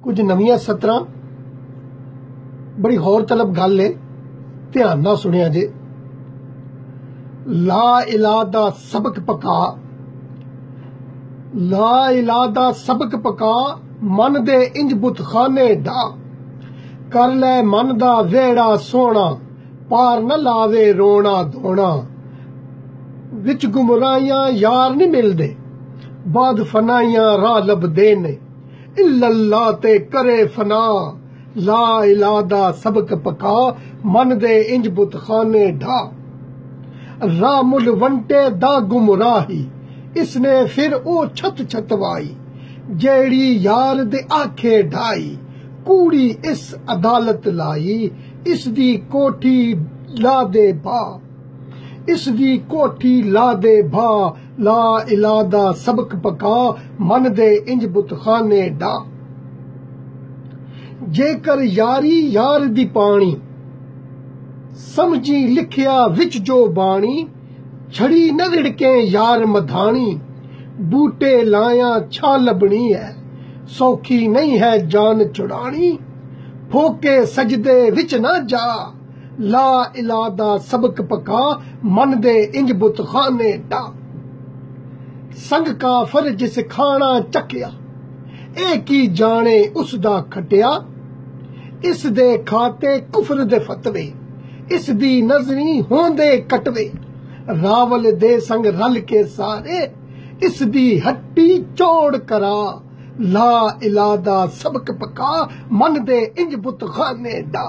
कुछ नवीं सतरां बड़ी गौर तलब गल है, ध्यान नाल सुनिया जे। ला इलाह दा सबक पका, ला इलाह दा सबक पका, मन दे इंज बुतखाने ढा, कर लै मन दा वेड़ा सोना, पार न लावे रोना धोना। विच गुमराहियां यार नहीं मिलदे, बाद फनाइयां राह लभदे ने, इल्लल्लाह ते करे फना। ला इलाह दा सबक पका, मन दे इंज बुतखाने ढा, राह मुल वंटे दा गुमराही, इसने फिर ओ छत छतवाई, जेड़ी यार दे आखे ढाई, कूड़ी इस अदालत लाई, इसदी कोठी ला दे भा, इसदी कोठी ला दे भा। ला इलाह दा सबक पका, मन दे इंज बुतखाने ढा। जेकर यारी यार दी पानी, समझी लिखिया विच जो बाणी, छड़ी न रिड़के यार मधानी, बूटे लाया छा लबनी है, सौखी नहीं है जान छुड़ानी, फोके सजदे विच ना जा। ला इलाह दा सबक पका, मन दे इंज बुतखाने ढा। संग काफर जिस खाना चखिया, ए की जाने उसदा खटिया, इस दे खाते कुफर दे फतवे, इस दी नजरी होंदे कटवे, रावल दे संग रल के सारे, इस दी हट्टी चौड़ करा। ला इलाह दा सबक पका, मन दे इंज बुतखाने ढा।